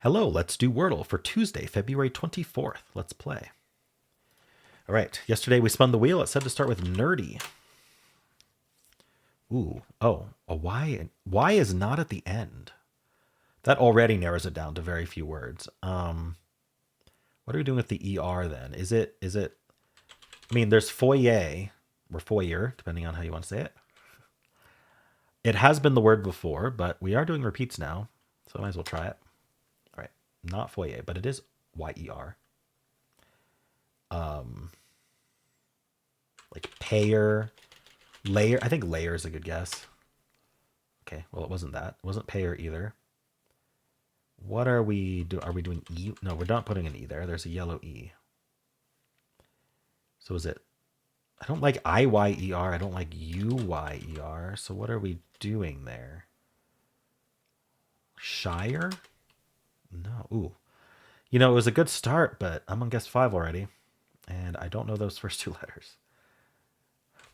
Hello, let's do Wordle for Tuesday, February 24th. Let's play. All right, yesterday we spun the wheel. It said to start with nerdy. Ooh, oh, a Y. Y is not at the end. That already narrows it down to very few words. What are we doing with the ER then? I mean, there's foyer or foyer, depending on how you want to say it. It has been the word before, but we are doing repeats now, so I might as well try it. All right, not foyer, but it is YER. Like payer, layer. I think layer is a good guess. Okay, well, it wasn't that. It wasn't payer either. What are we do? Are we doing E? No, we're not putting an E there. There's a yellow E. So is it? I don't like IYER. I don't like UYER. So what are we doing there? Shire? No. Ooh. You know, it was a good start, but I'm on guess 5 already. And I don't know those first two letters.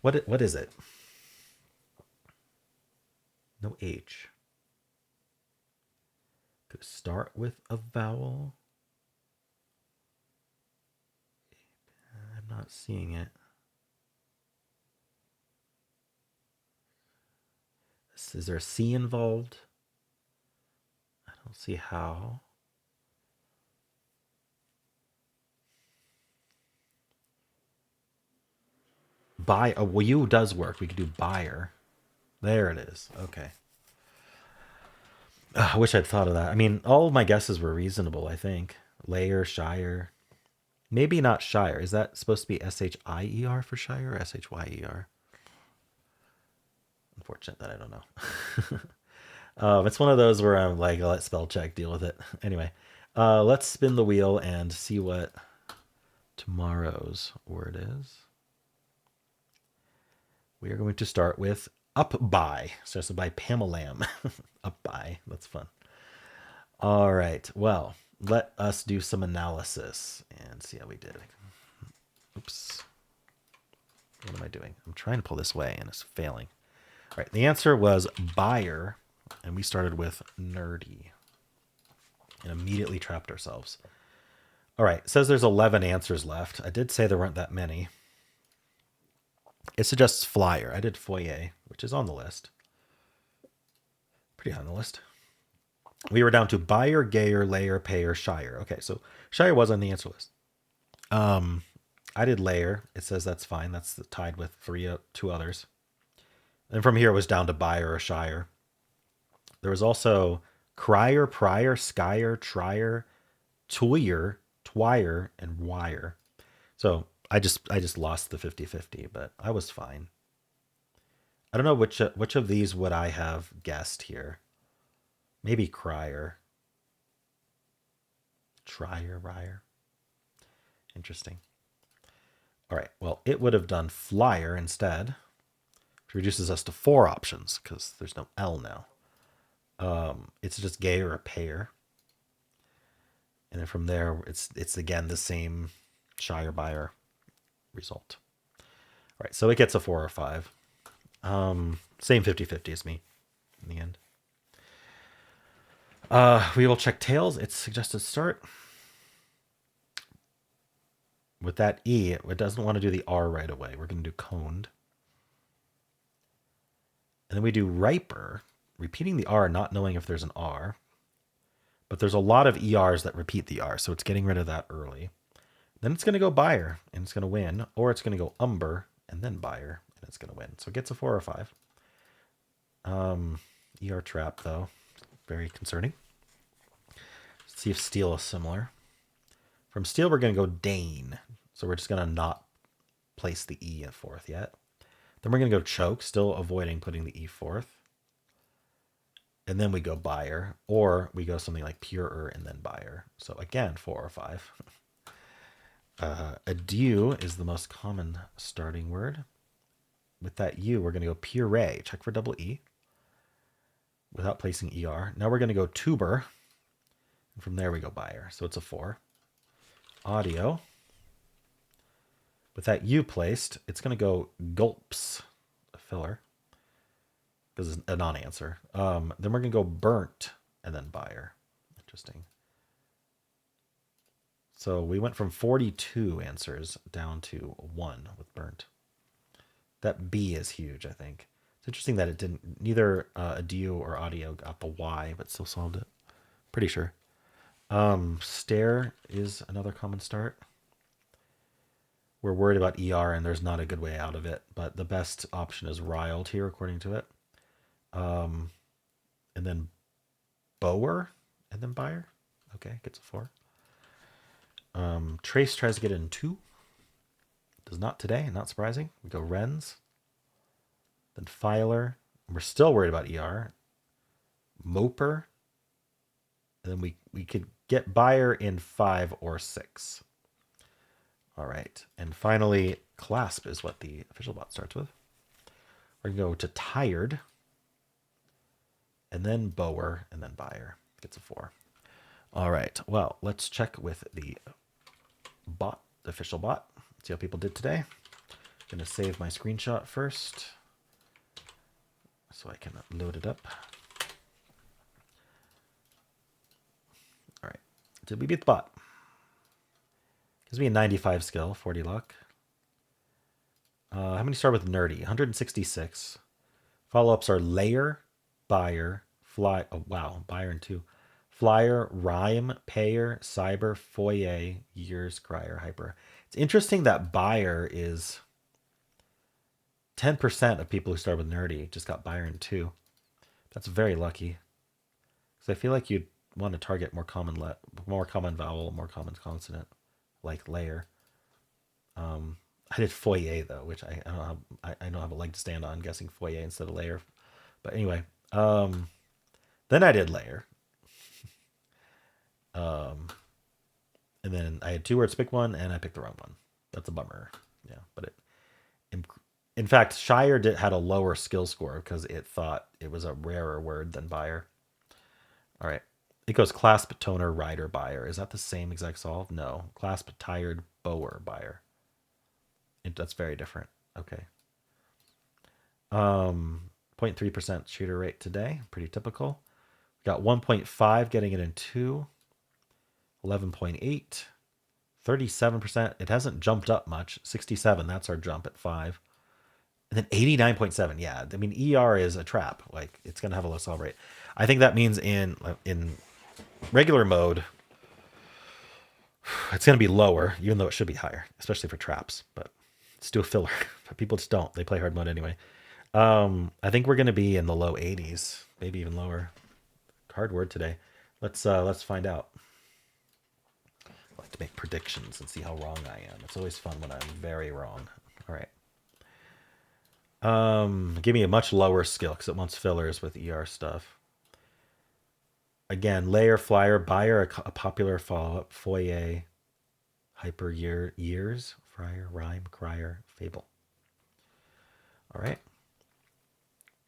What is it? No H. Could it start with a vowel? I'm not seeing it. Is there a C involved? I don't see how. Buy. Oh, well, U does work. We could do buyer. There it is. Okay. I wish I'd thought of that. I mean, all of my guesses were reasonable, I think. Layer, Shire. Maybe not Shire. Is that supposed to be SHIER for Shire or SHYER? Unfortunate that I don't know. It's one of those where I'm like, I'll let spell check deal with it. Anyway, let's spin the wheel and see what tomorrow's word is. We are going to start with up by. Starts by Pamalam. Up by. That's fun. All right. Well, let us do some analysis and see how we did. Oops. What am I doing? I'm trying to pull this way and it's failing. All right. The answer was buyer, and we started with nerdy and immediately trapped ourselves. All right. It says there's 11 answers left. I did say there weren't that many. It suggests flyer. I did foyer, which is on the list. Pretty high on the list. We were down to buyer, gayer, layer, payer, shire. Okay, so shire was on the answer list. I did layer. It says that's fine. That's tied with two others. And from here it was down to buyer or shire. There was also crier, prior, skyer, trier, toyer, twire, and wire. So I just lost the 50-50, but I was fine. I don't know which of these would I have guessed here. Maybe crier. Trier, Ryer. Interesting. All right, well, it would have done flyer instead, which reduces us to 4 options because there's no L now. It's just gay or a pair. And then from there, it's again the same shire buyer result. All right, so it gets a 4 or 5. Same 50-50 as me in the end. We will check tails. It's suggested start. With that E, it doesn't want to do the R right away. We're going to do coned. And then we do riper, repeating the R, not knowing if there's an R. But there's a lot of ERs that repeat the R, so it's getting rid of that early. Then it's going to go buyer, and it's going to win. Or it's going to go umber, and then buyer, and it's going to win. So it gets a 4 or 5. ER trap, though. Very concerning. Let's see if steel is similar. From steel, we're going to go Dane. So we're just going to not place the E at 4th yet. Then we're going to go choke, still avoiding putting the E 4th. And then we go buyer, or we go something like purer and then buyer. So again, 4 or 5. Adieu is the most common starting word. With that U, we're going to go puree. Check for double E without placing ER. Now we're going to go tuber. And from there we go buyer. So it's a 4. Audio. With that U placed, it's going to go gulps, a filler, because it's a non-answer. Then we're going to go burnt and then buyer. Interesting. So we went from 42 answers down to 1 with burnt. That B is huge, I think. It's interesting that it didn't, neither Adio or Audio got the Y, but still solved it. Pretty sure. Stare is another common start. We're worried about ER and there's not a good way out of it, but the best option is riled here according to it. And then Bower and then Buyer. Okay, gets a 4. Trace tries to get in 2. Does not today, not surprising. We go Wrens. Then Filer. We're still worried about ER. Moper. And then we could get Buyer in 5 or 6. All right. And finally, Clasp is what the official bot starts with. We're going to go to Tired. And then Bower. And then Buyer. Gets a 4. All right. Well, let's check with the bot, the official bot. See how people did today. I'm going to save my screenshot first so I can load it up. All right. Did we beat the bot? Gives me a 95 skill, 40 luck. How many start with Nerdy? 166. Follow-ups are Layer, Buyer, Fly. Oh, wow. Buyer and 2. Flyer, Rhyme, Payer, Cyber, Foyer, Years, Crier, Hyper. It's interesting that Buyer is 10% of people who start with Nerdy just got Buyer and 2. That's very lucky. Because I feel like you'd want to target more common vowel, more common consonant, like Layer. I did Foyer though, which I don't have a leg to stand on. I'm guessing Foyer instead of Layer. But anyway, then I did Layer. And then I had 2 words to pick one, and I picked the wrong one. That's a bummer. Yeah, but in fact, Shire had a lower skill score because it thought it was a rarer word than Buyer. All right. It goes Clasp, Toner, Rider, Buyer. Is that the same exact solve? No. Clasp, Tired, Bower, Buyer. That's very different. Okay. 0.3% shooter rate today. Pretty typical. We got 1.5 getting it in 2. 11.8. 37%. It hasn't jumped up much. 67. That's our jump at 5. And then 89.7. Yeah, I mean, ER is a trap. Like, it's going to have a low solve rate. I think that means in regular mode, it's going to be lower, even though it should be higher, especially for traps. But let's do a filler. But people just don't. They play hard mode anyway. I think we're going to be in the low 80s, maybe even lower. Hard word today. Let's find out. I like to make predictions and see how wrong I am. It's always fun when I'm very wrong. All right. Give me a much lower skill because it wants fillers with ER stuff. Again, Layer, Flyer, Buyer, a popular follow-up. Foyer, Hyper, Years, Fryer, Rhyme, Crier, Fable. All right.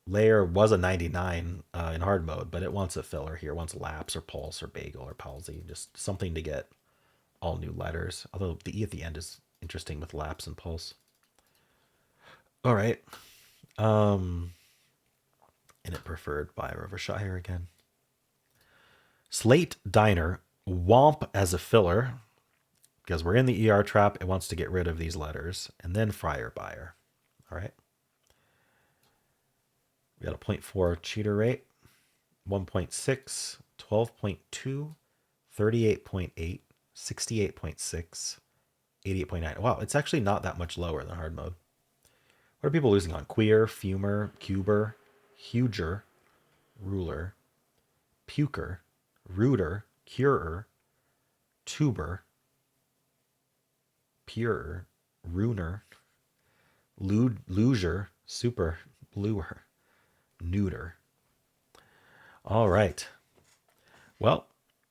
Layer was a 99 in hard mode, but it wants a filler here. It wants Lapse or Pulse or Bagel or Palsy. Just something to get all new letters. Although the E at the end is interesting with Lapse and Pulse. All right. And it preferred Buyer over Shire again. Slate Diner, Womp as a filler. Because we're in the ER trap, it wants to get rid of these letters. And then Fryer Buyer. All right. We got a 0.4 cheater rate. 1.6, 12.2, 38.8, 68.6, 88.9. Wow, it's actually not that much lower than hard mode. What are people losing on? Queer, Fumer, Cuber, Huger, Ruler, Puker, Rooter, Curer, Tuber, Purer, Runer, Luger, Super, Bluer, Neuter. All right. Well,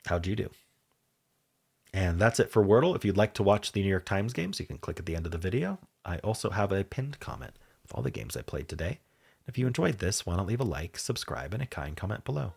how'd you do? And that's it for Wordle. If you'd like to watch the New York Times games, you can click at the end of the video. I also have a pinned comment with all the games I played today. If you enjoyed this, why not leave a like, subscribe, and a kind comment below.